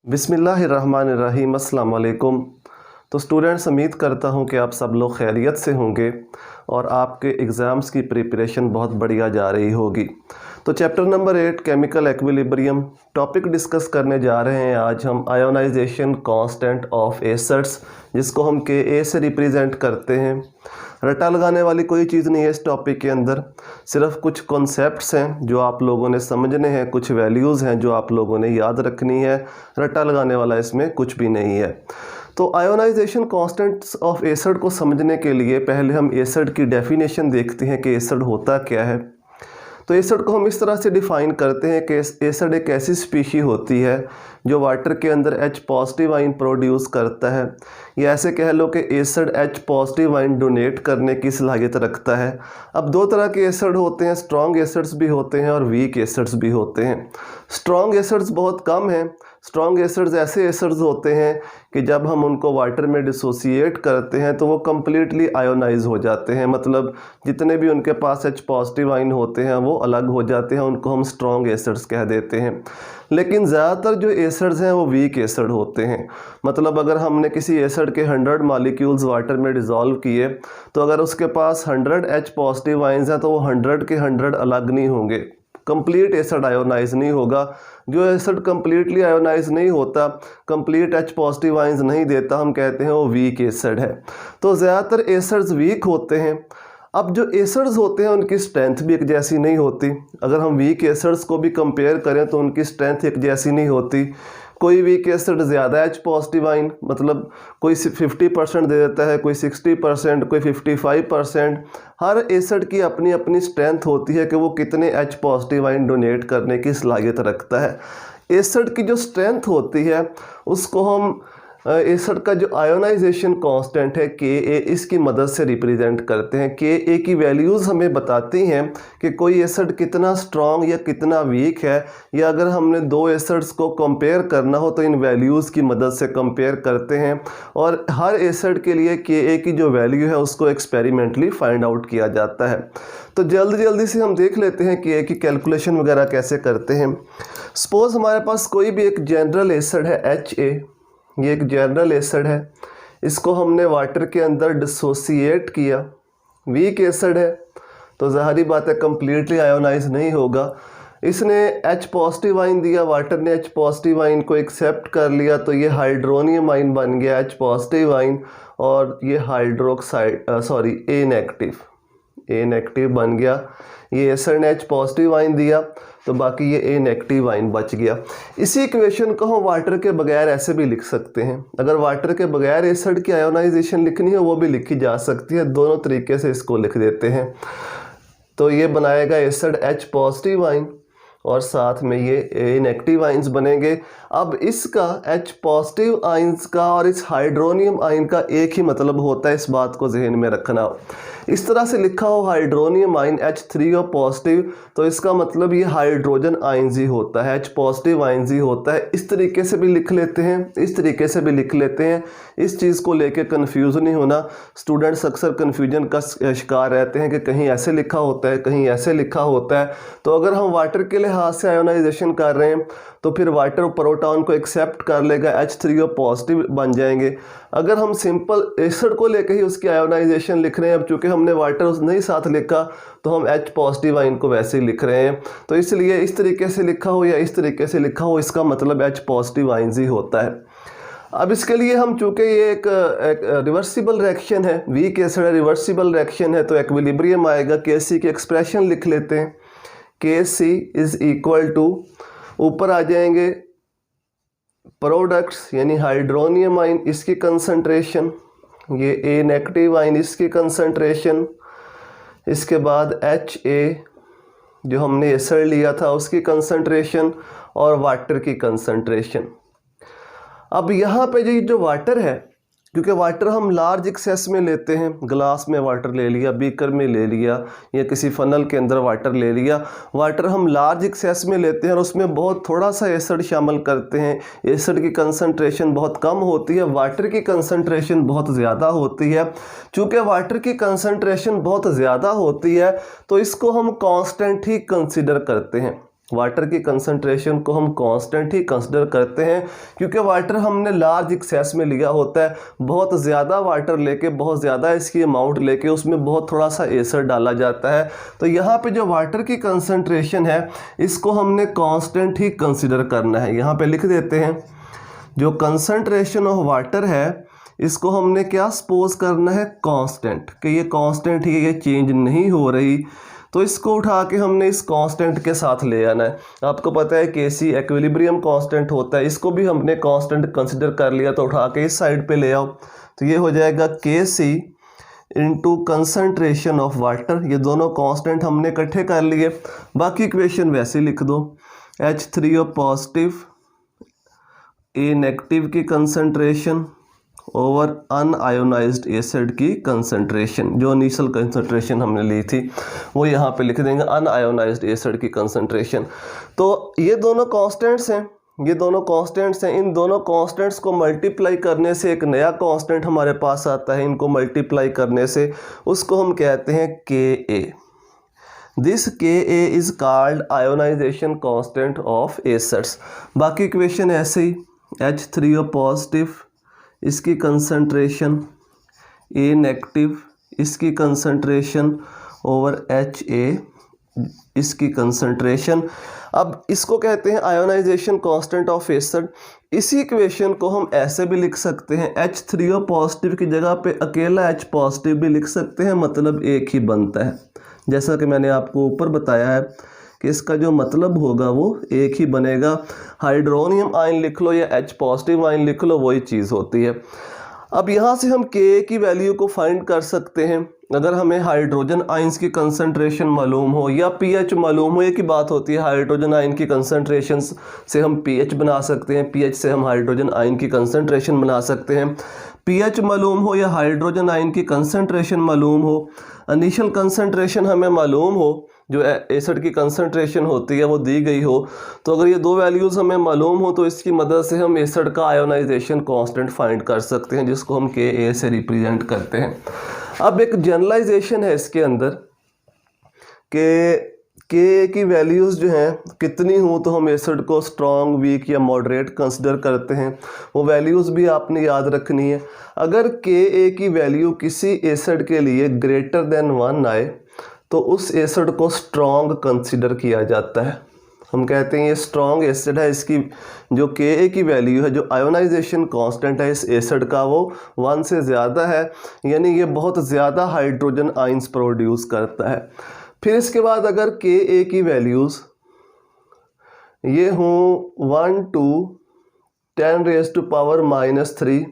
बिस्मिल्लाहिर्रहमानिर्रहीम, अस्सलाम वालेकुम। तो स्टूडेंट्स, उम्मीद करता हूँ कि आप सब लोग खैरियत से होंगे और आपके एग्ज़ाम्स की प्रिपरेशन बहुत बढ़िया जा रही होगी। तो chapter number 8 chemical equilibrium topic discuss करने जा रहे हैं। आज हम आयोनाइजेशन कांस्टेंट ऑफ एसिड्स, जिसको हम Ka से रिप्रेजेंट करते हैं। रट्टा लगाने वाली कोई चीज़ नहीं है इस टॉपिक के अंदर, सिर्फ कुछ कॉन्सेप्ट्स हैं जो आप लोगों ने समझने हैं, कुछ वैल्यूज़ हैं जो आप लोगों ने याद रखनी है। रट्टा लगाने वाला इसमें कुछ भी नहीं है। तो आयोनाइजेशन कांस्टेंट्स ऑफ एसिड को समझने के लिए पहले हम एसिड की डेफिनेशन देखते हैं कि एसिड होता क्या है। तो एसिड को हम इस तरह से डिफ़ाइन करते हैं कि एसिड एक ऐसी स्पीशी होती है जो वाटर के अंदर H पॉजिटिव आयन प्रोड्यूस करता है, या ऐसे कह लो कि acid H positive ion donate करने की सलाहियत रखता है। अब दो तरह के एसिड होते हैं, स्ट्रॉन्ग एसिड्स भी होते हैं और वीक एसिड्स भी होते हैं। स्ट्रॉन्ग एसिड्स बहुत कम हैं। स्ट्रॉन्ग एसिड्स ऐसे एसिड्स होते हैं कि जब हम उनको वाटर में डिसोसिएट करते हैं तो वो कम्प्लीटली आयोनाइज हो जाते हैं, मतलब जितने भी उनके पास H पॉजिटिव आयन होते हैं वो अलग हो जाते हैं, उनको हम स्ट्रॉन्ग एसिड्स कह देते हैं। लेकिन ज़्यादातर जो एसिड्स हैं वो वीक एसिड होते हैं। मतलब अगर हमने किसी एसिड के 100 मॉलिक्यूल्स वाटर में डिज़ोल्व किए तो अगर उसके पास 100 H पॉजिटिव आयन्स हैं तो वो 100 के 100 अलग नहीं होंगे, कंप्लीट एसिड आयोनाइज नहीं होगा। जो एसिड कंप्लीटली आयोनाइज नहीं होता, कंप्लीट H पॉजिटिव आयन्स नहीं देता, हम कहते हैं वो वीक एसिड है। तो ज़्यादातर एसिड्स वीक होते हैं। अब जो एसिड्स होते हैं उनकी स्ट्रेंथ भी एक जैसी नहीं होती। अगर हम वीक एसिड्स को भी कंपेयर करें तो उनकी स्ट्रेंथ एक जैसी नहीं होती। कोई वीक एसिड ज़्यादा H पॉजिटिव आयन, मतलब कोई 50% दे देता है, कोई 60%, कोई 55%। हर एसिड की अपनी अपनी स्ट्रेंथ होती है कि वो कितने H पॉजिटिव आयन डोनेट करने की सलाहियत रखता है। एसिड की जो स्ट्रेंथ होती है उसको हम एसिड का जो आयोनाइजेशन कांस्टेंट है Ka, इसकी मदद से रिप्रेजेंट करते हैं। Ka की वैल्यूज़ हमें बताती हैं कि कोई एसिड कितना स्ट्रॉन्ग या कितना वीक है, या अगर हमने दो एसिड्स को कंपेयर करना हो तो इन वैल्यूज़ की मदद से कंपेयर करते हैं। और हर एसिड के लिए Ka की जो वैल्यू है उसको एक्सपेरिमेंटली फाइंड आउट किया जाता है। तो जल्दी से हम देख लेते हैं Ka की कैलकुलेशन वगैरह कैसे करते हैं। सपोज़ हमारे पास कोई भी एक जनरल एसिड है Ha, ये एक जनरल एसिड है, इसको हमने वाटर के अंदर डिसोसिएट किया। वीक एसिड है तो ज़ाहिरी बात है कंप्लीटली आयोनाइज नहीं होगा। इसने H पॉजिटिव आयन दिया, वाटर ने H पॉजिटिव आयन को एक्सेप्ट कर लिया, तो ये हाइड्रोनियम आयन बन गया H पॉजिटिव आयन, और ये हाइड्रोक्साइड A नेगेटिव बन गया। ये एसिड ने H पॉजिटिव आयन दिया तो बाकी ये A नेगेटिव आयन बच गया। इसी इक्वेशन को हम वाटर के बगैर ऐसे भी लिख सकते हैं। अगर वाटर के बगैर एसिड की आयोनाइजेशन लिखनी है वो भी लिखी जा सकती है, दोनों तरीके से इसको लिख देते हैं। तो ये बनाएगा एसिड H पॉजिटिव आयन और साथ में ये A नेगेटिव आयन्स बनेंगे। अब इसका H पॉजिटिव आयन्स का और इस हाइड्रोनियम आयन का एक ही मतलब होता है, इस बात को जहन में रखना। इस तरह से लिखा हो हाइड्रोनियम आयन H3O पॉजिटिव, तो इसका मतलब ये हाइड्रोजन आयन्स ही होता है, H पॉजिटिव आयन्स ही होता है। इस तरीके से भी लिख लेते हैं, इस तरीके से भी लिख लेते हैं। इस चीज़ को लेके कंफ्यूज नहीं होना। स्टूडेंट्स अक्सर कन्फ्यूजन का शिकार रहते हैं कि कहीं ऐसे लिखा होता है, कहीं ऐसे लिखा होता है। तो अगर हम वाटर के लिहाज से आयोनाइजेशन कर रहे हैं तो फिर वाटर प्रोटॉन को एक्सेप्ट कर लेगा, H3O पॉजिटिव बन जाएंगे। अगर हम सिंपल एसिड को लेकर ही उसकी आयोनाइजेशन लिख रहे हैं, अब चूँकि हमने वाटर नहीं साथ लिखा तो हम H पॉजिटिव आयन को वैसे ही लिख रहे हैं। तो इसलिए इस तरीके से लिखा हो या इस तरीके से लिखा हो, इसका मतलब H पॉजिटिव आयन ही होता है। अब इसके लिए हम चूँकि ये एक रिवर्सिबल रिएक्शन है, वीक एसिड रिवर्सिबल रिएक्शन है, तो एक्विलिब्रियम आएगा। Kc की एक्सप्रेशन लिख लेते हैं। Kc इज़ इक्वल टू, ऊपर आ जाएंगे प्रोडक्ट्स यानी हाइड्रोनियम आयन, इसकी कंसंट्रेशन, ये A नेगेटिव आयन इसकी कंसंट्रेशन, इसके बाद Ha जो हमने एसिड लिया था उसकी कंसंट्रेशन, और वाटर की कंसंट्रेशन। अब यहाँ पे जो वाटर है, क्योंकि वाटर हम लार्ज एक्सेस में लेते हैं, ग्लास में वाटर ले लिया, बीकर में ले लिया, या किसी फनल के अंदर वाटर ले लिया, वाटर हम लार्ज एक्सेस में लेते हैं और उसमें बहुत थोड़ा सा एसिड शामिल करते हैं। एसिड की कंसंट्रेशन बहुत कम होती है, वाटर की कंसंट्रेशन बहुत ज़्यादा होती है। चूँकि वाटर की कंसंट्रेशन बहुत ज़्यादा होती है तो इसको हम कांस्टेंट ही कंसिडर करते हैं। वाटर की कंसंट्रेशन को हम कांस्टेंट ही कंसिडर करते हैं, क्योंकि वाटर हमने लार्ज एक्सेस में लिया होता है। बहुत ज़्यादा वाटर लेके, बहुत ज़्यादा इसकी अमाउंट लेके उसमें बहुत थोड़ा सा एसिड डाला जाता है। तो यहाँ पे जो वाटर की कंसंट्रेशन है इसको हमने कांस्टेंट ही कंसिडर करना है। यहाँ पे लिख देते हैं जो कंसंट्रेशन ऑफ वाटर है इसको हमने क्या सपोज करना है, कांस्टेंट, कि ये कांस्टेंट ही, ये चेंज नहीं हो रही। तो इसको उठा के हमने इस कांस्टेंट के साथ ले आना है। आपको पता है केसी इक्विलिब्रियम कांस्टेंट होता है, इसको भी हमने कांस्टेंट कंसिडर कर लिया, तो उठा के इस साइड पे ले आओ। तो ये हो जाएगा K C into concentration of water. ये दोनों कांस्टेंट हमने इकट्ठे कर लिए। बाकी इक्वेशन वैसे लिख दो, H3O पॉजिटिव ए नेगेटिव की कंसंट्रेशन ओवर अनआयोनाइज्ड एसिड की कंसंट्रेशन। जो इनिशियल कंसंट्रेशन हमने ली थी वो यहाँ पे लिख देंगे, अनआयोनाइज्ड एसिड की कंसंट्रेशन। तो ये दोनों कांस्टेंट्स हैं, ये दोनों कांस्टेंट्स हैं। इन दोनों कांस्टेंट्स को मल्टीप्लाई करने से एक नया कांस्टेंट हमारे पास आता है। इनको मल्टीप्लाई करने से उसको हम कहते हैं Ka। This Ka is called ionisation constant of acids. बाकी इक्वेशन ऐसे ही, H3O पॉजिटिव इसकी कंसंट्रेशन, ए नेगेटिव इसकी कंसंट्रेशन ओवर Ha इसकी कंसंट्रेशन। अब इसको कहते हैं आयोनाइजेशन कांस्टेंट ऑफ एसिड। इसी इक्वेशन को हम ऐसे भी लिख सकते हैं, H3O पॉजिटिव की जगह पे अकेला H पॉजिटिव भी लिख सकते हैं, मतलब एक ही बनता है। जैसा कि मैंने आपको ऊपर बताया है कि इसका जो मतलब होगा वो एक ही बनेगा। हाइड्रोनियम आयन लिख लो या H पॉजिटिव आयन लिख लो, वही चीज़ होती है। अब यहाँ से हम Ka की वैल्यू को फाइंड कर सकते हैं। अगर हमें हाइड्रोजन आयंस की कंसंट्रेशन मालूम हो या pH मालूम हो, एक ही बात होती है। हाइड्रोजन आयन की कंसंट्रेशन से हम pH बना सकते हैं, pH से हम हाइड्रोजन आयन की कंसंट्रेशन बना सकते हैं। pH मालूम हो या हाइड्रोजन आयन की कंसंट्रेशन मालूम हो, इनिशियल कंसंट्रेशन हमें मालूम हो, जो एसिड की कंसंट्रेशन होती है वो दी गई हो, तो अगर ये दो वैल्यूज़ हमें मालूम हो तो इसकी मदद से हम एसिड का आयोनाइजेशन कांस्टेंट फाइंड कर सकते हैं, जिसको हम Ka से रिप्रेजेंट करते हैं। अब एक जनरलाइजेशन है इसके अंदर कि Ka की वैल्यूज़ जो हैं कितनी हो तो हम एसिड को स्ट्रॉन्ग, वीक या मॉडरेट कंसिडर करते हैं। वो वैल्यूज़ भी आपने याद रखनी है। अगर Ka की वैल्यू किसी एसिड के लिए ग्रेटर देन 1 आए तो उस एसिड को स्ट्रॉन्ग कंसिडर किया जाता है। हम कहते हैं ये स्ट्रॉन्ग एसिड है, इसकी जो Ka की वैल्यू है, जो आयोनाइजेशन कांस्टेंट है इस एसिड का, वो 1 से ज़्यादा है, यानी ये बहुत ज़्यादा हाइड्रोजन आयंस प्रोड्यूस करता है। फिर इसके बाद अगर Ka की वैल्यूज़ ये हों 1 to 10⁻⁻³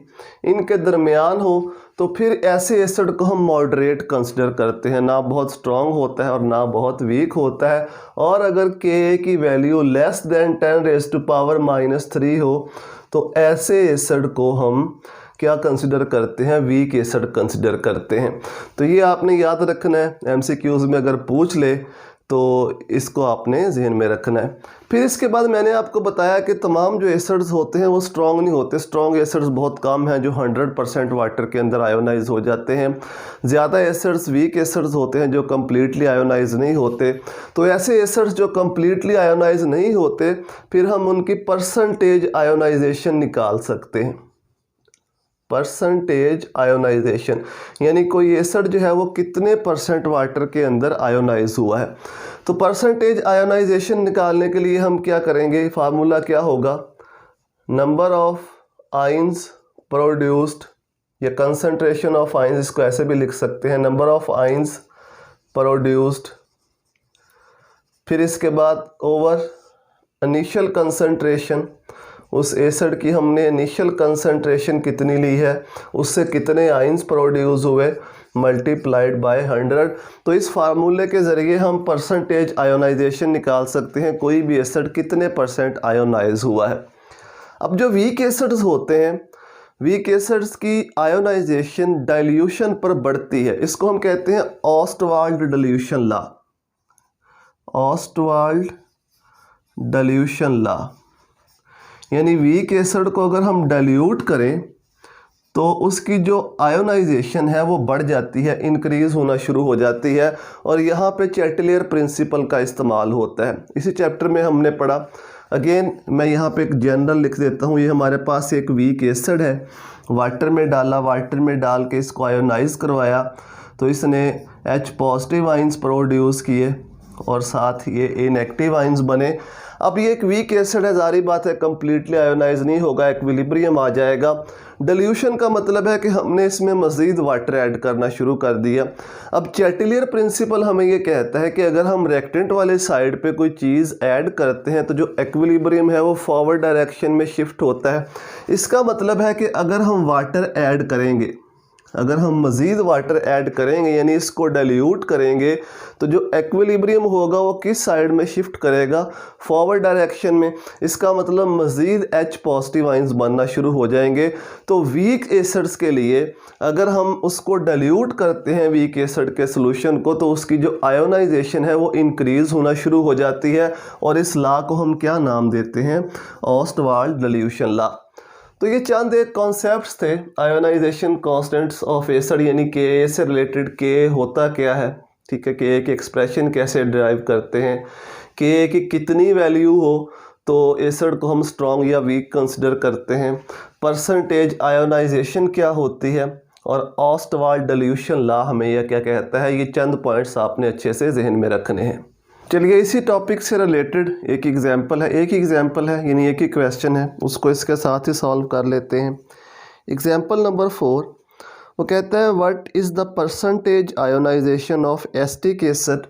इनके दरमियान हो तो फिर ऐसे एसिड को हम मॉडरेट कंसिडर करते हैं, ना बहुत स्ट्रॉन्ग होता है और ना बहुत वीक होता है। और अगर Ka की वैल्यू लेस देन 10⁻³ हो तो ऐसे एसिड को हम क्या कंसिडर करते हैं, वीक एसिड कंसिडर करते हैं। तो ये आपने याद रखना है, MCQs में अगर पूछ ले तो इसको आपने जहन में रखना है। फिर इसके बाद मैंने आपको बताया कि तमाम जो एसिड्स होते हैं वो स्ट्रॉन्ग नहीं होते। स्ट्रॉन्ग एसिड्स बहुत कम हैं जो 100% वाटर के अंदर आयोनाइज हो जाते हैं। ज़्यादा एसिड्स वीक एसिड्स होते हैं जो कम्प्लीटली आयोनाइज नहीं होते। तो ऐसे एसिड्स जो कम्प्लीटली आयोनाइज नहीं होते फिर हम उनकी परसेंटेज आयोनाइजेशन निकाल सकते हैं। परसेंटेज आयोनाइजेशन यानी कोई एसिड जो है वो कितने % वाटर के अंदर आयोनाइज हुआ है। तो परसेंटेज आयोनाइजेशन निकालने के लिए हम क्या करेंगे, फार्मूला क्या होगा, नंबर ऑफ आयंस प्रोड्यूस्ड या कंसंट्रेशन ऑफ आयंस, इसको ऐसे भी लिख सकते हैं, नंबर ऑफ आयंस प्रोड्यूस्ड, फिर इसके बाद ओवर इनिशियल कंसंट्रेशन, उस एसिड की हमने इनिशियल कंसंट्रेशन कितनी ली है, उससे कितने आयंस प्रोड्यूस हुए, मल्टीप्लाइड बाय 100। तो इस फार्मूले के ज़रिए हम परसेंटेज आयोनाइजेशन निकाल सकते हैं, कोई भी एसिड कितने % आयोनाइज हुआ है। अब जो वीक एसिड्स होते हैं, वीक एसिड्स की आयोनाइजेशन डाइल्यूशन पर बढ़ती है, इसको हम कहते हैं ऑस्टवाल्ड डाइल्यूशन लॉ। ऑस्टवाल्ड डाइल्यूशन लॉ यानी वीक एसिड को अगर हम डाइल्यूट करें तो उसकी जो आयोनाइजेशन है वो बढ़ जाती है, इंक्रीज़ होना शुरू हो जाती है, और यहाँ पे चैटेलियर प्रिंसिपल का इस्तेमाल होता है। इसी चैप्टर में हमने पढ़ा, अगेन मैं यहाँ पे एक जनरल लिख देता हूँ। ये हमारे पास एक वीक एसिड है, वाटर में डाला, वाटर में डाल के इसको आयोनाइज करवाया तो इसने H पॉजिटिव आइंस प्रोड्यूस किए और साथ ये इनएक्टिव आइंस बने। अब ये एक वीक एसिड है, जारी बात है कंप्लीटली आयोनाइज नहीं होगा, इक्विलिब्रियम आ जाएगा। डिल्यूशन का मतलब है कि हमने इसमें मज़ीद वाटर ऐड करना शुरू कर दिया। अब चैटेलियर प्रिंसिपल हमें ये कहता है कि अगर हम रिएक्टेंट वाले साइड पे कोई चीज़ ऐड करते हैं तो जो इक्विलिब्रियम है वो फॉरवर्ड डायरेक्शन में शिफ्ट होता है। इसका मतलब है कि अगर हम वाटर ऐड करेंगे, अगर हम मज़ीद वाटर ऐड करेंगे यानी इसको डाइल्यूट करेंगे तो जो इक्विलिब्रियम होगा वो किस साइड में शिफ्ट करेगा, फॉरवर्ड डायरेक्शन में। इसका मतलब मज़ीद H पॉजिटिव आइंस बनना शुरू हो जाएंगे। तो वीक एसिड्स के लिए अगर हम उसको डाइल्यूट करते हैं वीक एसिड के सोल्यूशन को तो उसकी जो आयोनाइजेशन है वो इंक्रीज़ होना शुरू हो जाती है, और इस लॉ को हम क्या नाम देते हैं, ऑस्टवाल्ड डिल्यूशन लॉ। तो ये चंद एक कॉन्सेप्ट्स थे आयोनाइजेशन कांस्टेंट्स ऑफ एसिड, यानी के से रिलेटेड के होता क्या है, ठीक है, के की एक्सप्रेशन कैसे ड्राइव करते हैं, के की कितनी वैल्यू हो तो एसिड को हम स्ट्रॉन्ग या वीक कंसिडर करते हैं, परसेंटेज आयोनाइजेशन क्या होती है, और ऑस्टवाल्ड डिल्यूशन लॉ हमें यह क्या कहता है। ये चंद पॉइंट्स आपने अच्छे से जहन में रखने हैं। चलिए इसी टॉपिक से रिलेटेड एक एग्जांपल है, यानी एक ही क्वेश्चन है, उसको इसके साथ ही सॉल्व कर लेते हैं। एग्जांपल नंबर 4 वो कहता है what is the percentage ionisation of acetic acid.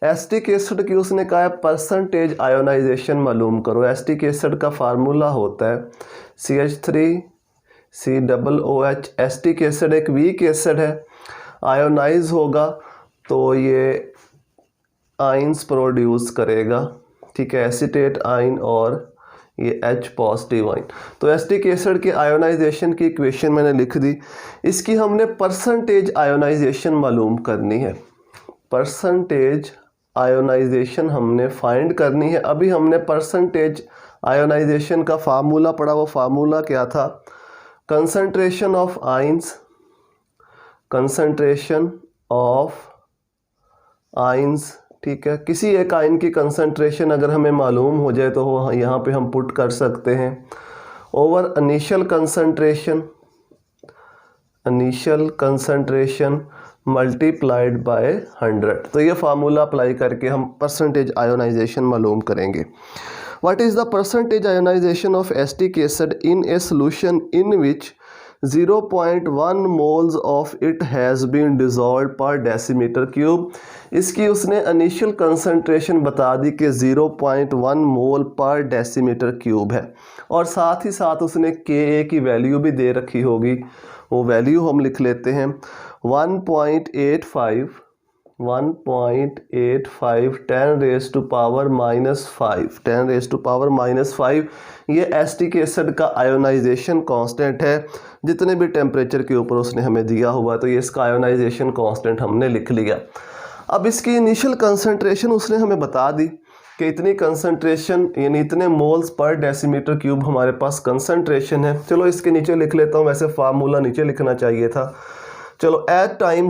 Acetic acid की उसने कहा है परसेंटेज आयोनाइजेशन मालूम करो। एसिटिक एसिड का फार्मूला होता है CH3COOH। एसिटिक एसिड एक वीक एसिड है, आयोनाइज होगा तो ये आइंस प्रोड्यूस करेगा, ठीक है, एसीटेट आइन और ये H पॉजिटिव आइन। तो एसिटिक एसिड के आयोनाइजेशन की इक्वेशन मैंने लिख दी। इसकी हमने परसेंटेज आयोनाइजेशन मालूम करनी है, परसेंटेज आयोनाइजेशन हमने फाइंड करनी है। अभी हमने परसेंटेज आयोनाइजेशन का फार्मूला पढ़ा, वो फार्मूला क्या था, concentration of ions, concentration of ions, ठीक है। किसी एक आयन की कंसंट्रेशन अगर हमें मालूम हो जाए तो वो यहाँ पे हम पुट कर सकते हैं over initial concentration multiplied by 100। तो ये फार्मूला अप्लाई करके हम परसेंटेज आयोनाइजेशन मालूम करेंगे। What is the percentage ionisation of acetic acid in a solution in which 0.1 moles of it has been dissolve per decimetre cube. इसकी उसने initial concentration बता दी कि 0.1 मोल पर डेसीमीटर क्यूब है, और साथ ही साथ उसने Ka की वैल्यू भी दे रखी होगी। वो वैल्यू हम लिख लेते हैं 1.85 10 रेज़ टू पावर माइनस 5 ये एसिटिक एसिड का आयोनाइजेशन कांस्टेंट है। जितने भी टेम्परेचर के ऊपर उसने हमें दिया हुआ तो ये इसका आयोनाइजेशन कांस्टेंट हमने लिख लिया। अब इसकी इनिशियल कंसंट्रेशन उसने हमें बता दी कि इतनी कंसंट्रेशन यानी इतने मोल्स पर डेसीमीटर क्यूब हमारे पास कंसंट्रेशन है। चलो इसके नीचे लिख लेता हूँ, वैसे फार्मूला नीचे लिखना चाहिए था। चलो एट टाइम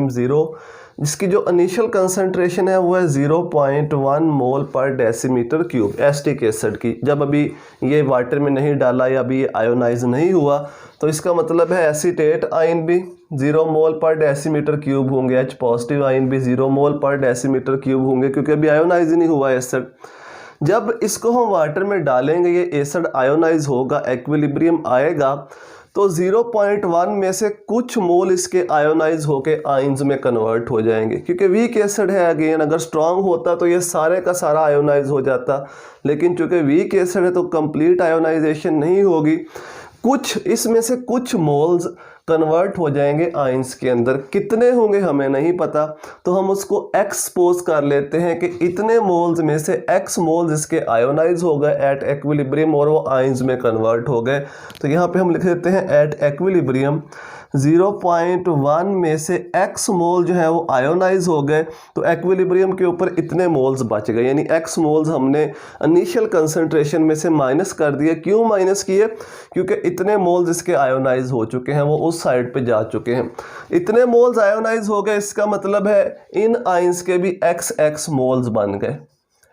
ज़ीरो जिसकी जो इनिशियल कंसंट्रेशन है वो है 0.1 मोल पर डेसीमीटर क्यूब एसिटिक एसिड की। जब अभी ये वाटर में नहीं डाला या अभी ये आयोनाइज नहीं हुआ तो इसका मतलब है एसीटेट आयन भी 0 मोल पर डेसीमीटर क्यूब होंगे, H पॉजिटिव आयन भी 0 मोल पर डेसीमीटर क्यूब होंगे क्योंकि अभी आयोनाइज नहीं हुआ एसिड। जब इसको हम वाटर में डालेंगे ये एसिड आयोनाइज होगा, इक्विलिब्रियम आएगा तो 0.1 में से कुछ मोल इसके आयोनाइज होके आइंस में कन्वर्ट हो जाएंगे। क्योंकि वीक एसिड है, अगेन अगर स्ट्रांग होता तो ये सारे का सारा आयोनाइज हो जाता, लेकिन चूंकि वीक एसिड है तो कंप्लीट आयोनाइजेशन नहीं होगी। कुछ इसमें से कुछ मोल्स कन्वर्ट हो जाएंगे आयंस के अंदर। कितने होंगे हमें नहीं पता, तो हम उसको एक्सपोज कर लेते हैं कि इतने मोल्स में से एक्स मोल्स इसके आयोनाइज हो गए एट एक्विलिब्रियम और वो आयंस में कन्वर्ट हो गए। तो यहाँ पे हम लिख देते हैं एट एक्विलिब्रियम 0.1 में से x मोल जो है वो आयोनाइज हो गए, तो एक्विलिब्रियम के ऊपर इतने मोल्स बच गए, यानी x मोल्स हमने इनिशियल कंसंट्रेशन में से माइनस कर दिए। क्यों माइनस किए? क्योंकि इतने मोल्स इसके आयोनाइज हो चुके हैं, वो उस साइड पे जा चुके हैं। इतने मोल्स आयोनाइज हो गए, इसका मतलब है इन आयंस के भी x मोल्स बन गए,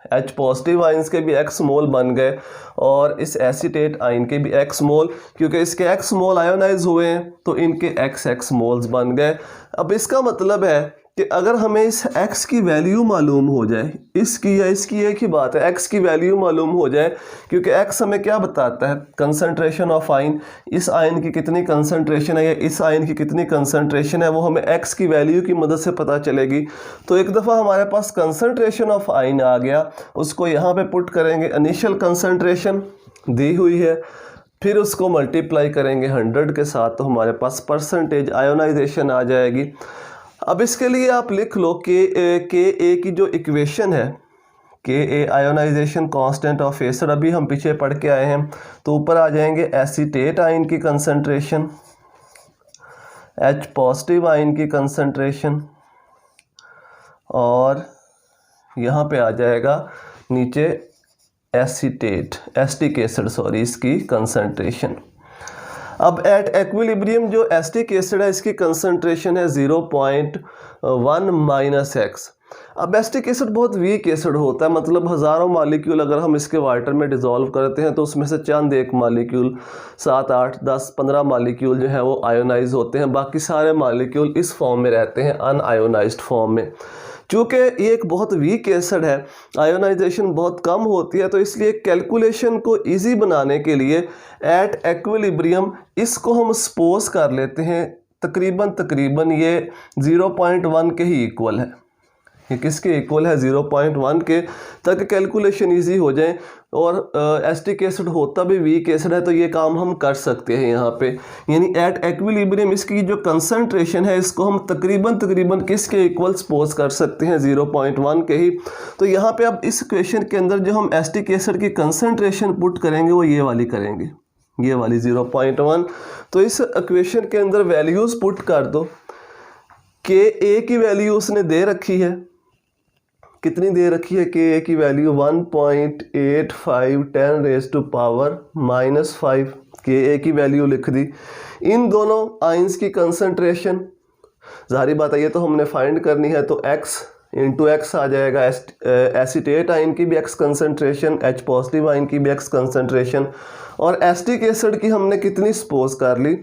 H पॉजिटिव आयंस के भी x मोल बन गए और इस एसीटेट आयन के भी x मोल, क्योंकि इसके x मोल आयोनाइज हुए हैं तो इनके x मोल्स बन गए। अब इसका मतलब है कि अगर हमें इस x की वैल्यू मालूम हो जाए, इसकी या इसकी एक ही बात है, x की वैल्यू मालूम हो जाए, क्योंकि x हमें क्या बताता है? कंसंट्रेशन ऑफ आयन, इस आयन की कितनी कंसंट्रेशन है या इस आयन की कितनी कंसंट्रेशन है, वो हमें x की वैल्यू की मदद से पता चलेगी। तो एक दफ़ा हमारे पास कंसंट्रेशन ऑफ आयन आ गया, उसको यहाँ पे पुट करेंगे, इनिशियल कंसंट्रेशन दी हुई है, फिर उसको मल्टीप्लाई करेंगे 100 के साथ, तो हमारे पास परसेंटेज आयोनाइजेशन आ जाएगी। अब इसके लिए आप लिख लो के ए की जो इक्वेशन है, के ए आयोनाइजेशन कांस्टेंट ऑफ एसिड, अभी हम पीछे पढ़ के आए हैं, तो ऊपर आ जाएंगे एसीटेट आयन की कंसंट्रेशन, H पॉजिटिव आयन की कंसंट्रेशन, और यहाँ पे आ जाएगा नीचे एसिटिक एसिड इसकी कंसंट्रेशन। अब एट एक्विलिब्रियम जो एसिटिक एसिड है इसकी कंसंट्रेशन है 0.1 माइनस एक्स। अब एसिटिक एसिड बहुत वीक एसिड होता है, मतलब हज़ारों मालिक्यूल अगर हम इसके वाटर में डिज़ोल्व करते हैं तो उसमें से चंद एक मालिक्यूल, 7, 8, 10, 15 मालिक्यूल जो है वो आयोनाइज होते हैं, बाकी सारे मालिक्यूल इस फॉर्म में रहते हैं, अनआयोनाइज्ड फॉर्म में। चूँकि ये एक बहुत वीक एसिड है, आयोनाइजेशन बहुत कम होती है, तो इसलिए कैलकुलेशन को इजी बनाने के लिए एट एक्विलिब्रियम इसको हम सपोज कर लेते हैं तकरीबन ये 0.1 के ही इक्वल है। ये किसके इक्वल है? 0.1 के, ताकि कैलकुलेशन इजी हो जाए। और एसिटिक एसिड होता भी वीक एसिड है, तो ये काम हम कर सकते हैं यहाँ पे, यानी एट एक्विलिब्रियम इसकी जो कंसंट्रेशन है इसको हम तकरीबन किसके इक्वल सपोज कर सकते हैं? 0.1 के ही। तो यहाँ पे अब इस इक्वेशन के अंदर जो हम एसिटिक एसिड की कंसंट्रेशन पुट करेंगे वो ये वाली करेंगे, ये वाली 0.1। तो इस इक्वेशन के अंदर वैल्यूज़ पुट कर दो। के ए की वैल्यू उसने दे रखी है, कितनी दे रखी है? के ए की वैल्यू 1.85 10 रेज़ टू पावर -5, के ए की वैल्यू लिख दी। इन दोनों आयंस की कंसंट्रेशन, ज़ाहिर बात है ये तो हमने फाइंड करनी है, तो x इंटू एक्स आ जाएगा। एसीटेट आयन की भी x concentration, H positive ion की भी x कंसंट्रेशन, और एसिटिक एसिड की हमने कितनी सपोज कर ली?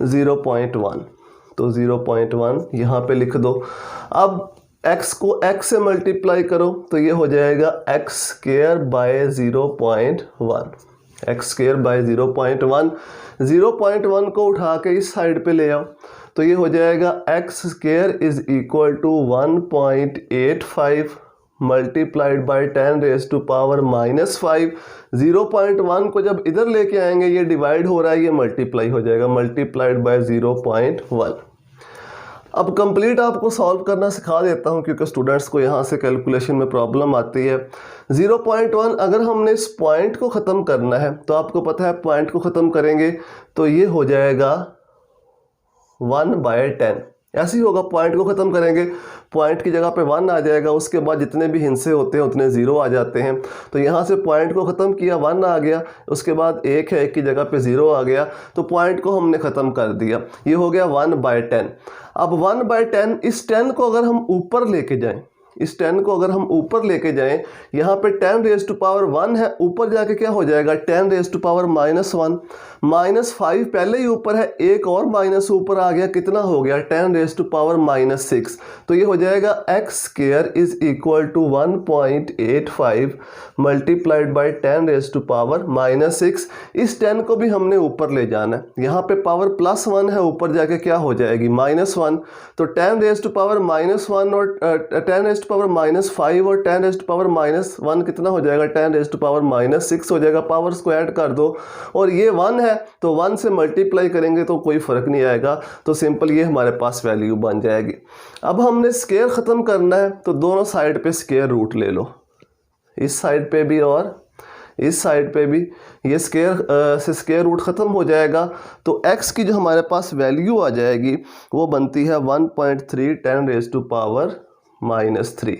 0.1। तो 0.1 यहाँ पे लिख दो। अब x को x से मल्टीप्लाई करो तो ये हो जाएगा x square by 0.1, x square by 0.1। 0.1 को उठा के इस साइड पे ले आओ तो ये हो जाएगा x square is equal to 1.85 multiplied by 10 raise to power -5। 0.1 को जब इधर लेके आएंगे ये डिवाइड हो रहा है, ये मल्टीप्लाई हो जाएगा, मल्टीप्लाइड बाय 0.1। अब कंप्लीट आपको सॉल्व करना सिखा देता हूं, क्योंकि स्टूडेंट्स को यहाँ से कैलकुलेशन में प्रॉब्लम आती है। 0.1 अगर हमने इस पॉइंट को ख़त्म करना है तो आपको पता है पॉइंट को ख़त्म करेंगे तो ये हो जाएगा 1/10, ऐसे ही होगा। पॉइंट को ख़त्म करेंगे, पॉइंट की जगह पे 1 आ जाएगा, उसके बाद जितने भी हिस्से होते हैं उतने 0 आ जाते हैं। तो यहाँ से पॉइंट को ख़त्म किया, 1 आ गया, उसके बाद 1 है, 1 की जगह पे 0 आ गया, तो पॉइंट को हमने ख़त्म कर दिया। ये हो गया 1/10। अब 1/10, इस 10 को अगर हम ऊपर लेके जाएं, इस 10 को अगर हम ऊपर लेके जाएं, यहाँ पे 10 रेज़ टू पावर 1 है, ऊपर जाके क्या हो जाएगा? 10 रेज़ टू पावर -1। -5 पहले ही ऊपर है, एक और माइनस ऊपर आ गया, कितना हो गया? 10 रेज़ टू पावर -6। तो ये हो जाएगा x square is equal to 1.85 multiplied by 10 raise to power -6। इस 10 को भी हमने ऊपर ले जाना है, यहाँ पे पावर +1 है, ऊपर जाके क्या हो जाएगी? -1। तो 10 रेज़ टू पावर -1 और 10 रेज़ रेस्ट पावर -5 और 10 रेस्ट पावर -1 कितना हो जाएगा, 10 रेस्ट पावर -6 हो जाएगा। पावर्स को ऐड कर दो और ये 1 है तो 1 से मल्टीप्लाई करेंगे तो कोई फ़र्क नहीं आएगा, तो सिंपल ये हमारे पास वैल्यू बन जाएगी। अब हमने स्क्वायर ख़त्म करना है तो दोनों साइड पे स्क्वायर रूट ले लो, इस साइड पे भी और इस साइड पे भी। ये स्क्वायर से स्क्वायर रूट ख़त्म हो जाएगा तो x की जो हमारे पास वैल्यू आ जाएगी वो बनती है 1.3 10 रेज़ टू पावर -3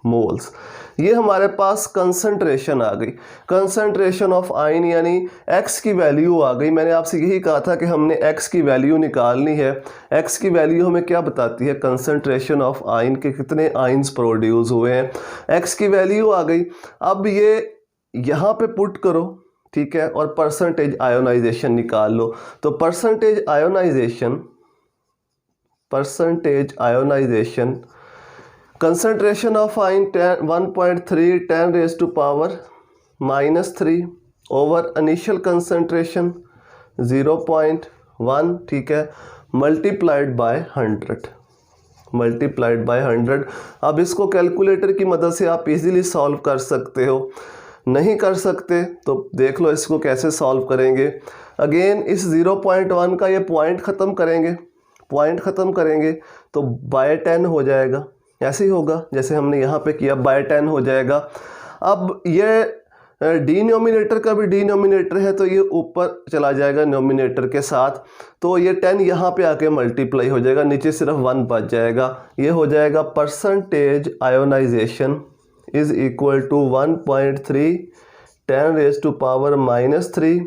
मोल्स। ये हमारे पास कंसंट्रेशन आ गई, कंसंट्रेशन ऑफ आयन यानी x की वैल्यू आ गई। मैंने आपसे यही कहा था कि हमने x की वैल्यू निकालनी है। x की वैल्यू हमें क्या बताती है, कंसंट्रेशन ऑफ आयन के कितने आयन्स प्रोड्यूस हुए हैं। x की वैल्यू आ गई। अब ये यहाँ पे पुट करो, ठीक है, और परसेंटेज आयोनाइजेशन निकाल लो। तो percentage ionisation concentration of ion 1.3 10 raise to power -3 over initial concentration 0.1, ठीक है, मल्टीप्लाइड बाय 100। अब इसको कैलकुलेटर की मदद से आप इजीली सॉल्व कर सकते हो। नहीं कर सकते तो देख लो इसको कैसे सॉल्व करेंगे। अगेन इस 0.1 का ये पॉइंट ख़त्म करेंगे तो बाय 10 हो जाएगा, ऐसे ही होगा जैसे हमने यहाँ पे किया, बाय 10 हो जाएगा। अब ये डिनोमिनेटर का भी डिनोमिनेटर है तो ये ऊपर चला जाएगा नोमिनेटर के साथ, तो ये 10 यहाँ पे आके मल्टीप्लाई हो जाएगा, नीचे सिर्फ 1 बच जाएगा। ये हो जाएगा percentage ionisation is equal to 1.3 10 raise to power -3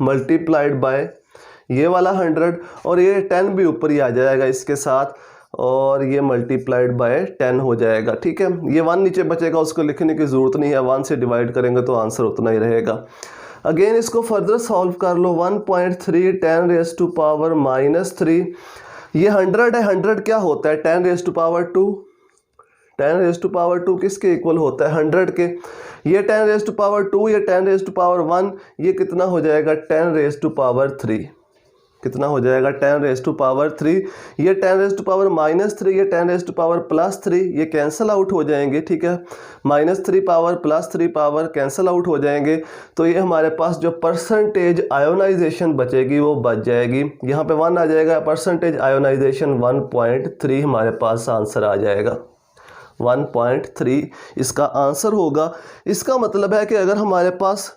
multiplied by ये वाला 100 और ये 10 भी ऊपर ही आ जाएगा इसके साथ और ये मल्टीप्लाइड बाय 10 हो जाएगा, ठीक है। ये 1 नीचे बचेगा, उसको लिखने की ज़रूरत नहीं है, 1 से डिवाइड करेंगे तो आंसर उतना ही रहेगा। अगेन इसको फर्दर सॉल्व कर लो, 1.3 10 रेज़ टू पावर -3, ये 100 है, 100 क्या होता है 10 raise to power 2, 10 raise to power 2 किसके इक्वल होता है 100 के। ये 10 रेज़ टू पावर 2, ये 10 रेज़ टू पावर 1, ये कितना हो जाएगा 10 रेज़ टू पावर 3, कितना हो जाएगा 10 रेज़ टू पावर 3। ये 10 रेज़ टू पावर -3, ये 10 रेज़ टू पावर +3, ये कैंसिल आउट हो जाएंगे, ठीक है, -3 पावर +3 पावर कैंसिल आउट हो जाएंगे। तो ये हमारे पास जो परसेंटेज आयोनाइजेशन बचेगी वो बच जाएगी, यहाँ पे 1 आ जाएगा, परसेंटेज आयोनाइजेशन 1.3 हमारे पास आंसर आ जाएगा, 1.3 इसका आंसर होगा। इसका मतलब है कि अगर हमारे पास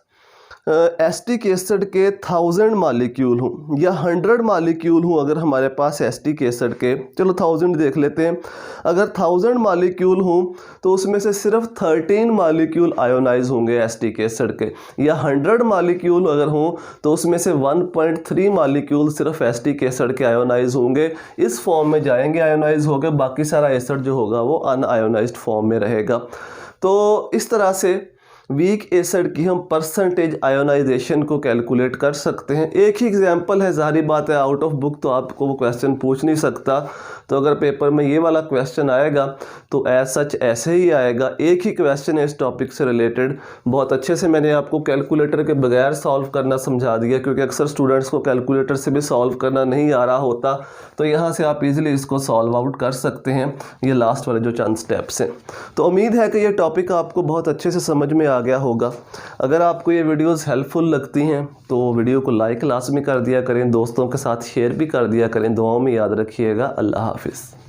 एसिटिक एसिड के 1000 मालिक्यूल हूँ या 100 मालिक्यूल हूँ, अगर हमारे पास एसिटिक एसिड के, चलो 1000 देख लेते हैं, अगर 1000 मालिक्यूल हूँ तो उसमें से सिर्फ 13 मालिक्यूल आयोनाइज होंगे एसिटिक एसिड के, या 100 मालिक्यूल अगर हूँ तो उसमें से 1.3 मालिक्यूल सिर्फ एसिटिक एसिड के आयोनाइज होंगे, इस फॉर्म में जाएंगे आयोनाइज होकर, बाकी सारा एसिड जो होगा वो अनआयोनाइज्ड फॉर्म में रहेगा। तो इस तरह से वीक एसिड की हम परसेंटेज आयोनाइजेशन को कैलकुलेट कर सकते हैं। एक ही एग्जांपल है, जाहिर बात है आउट ऑफ बुक तो आपको वो क्वेश्चन पूछ नहीं सकता, तो अगर पेपर में ये वाला क्वेश्चन आएगा तो एज सच ऐसे ही आएगा, एक ही क्वेश्चन है इस टॉपिक से रिलेटेड। बहुत अच्छे से मैंने आपको कैलकुलेटर के बगैर सॉल्व करना समझा दिया, क्योंकि अक्सर स्टूडेंट्स को कैलकुलेटर से भी सॉल्व करना नहीं आ रहा होता, तो यहाँ से आप इजीली इसको सॉल्व आउट कर सकते हैं, ये लास्ट वाले जो चंद स्टेप्स हैं। तो उम्मीद है कि ये टॉपिक आपको बहुत अच्छे से समझ में आ गया होगा। अगर आपको ये वीडियोस हेल्पफुल लगती हैं तो वीडियो को लाइक लाजमी कर दिया करें, दोस्तों के साथ शेयर भी कर दिया करें। दुआओं में याद रखिएगा। अल्लाह हाफिज़।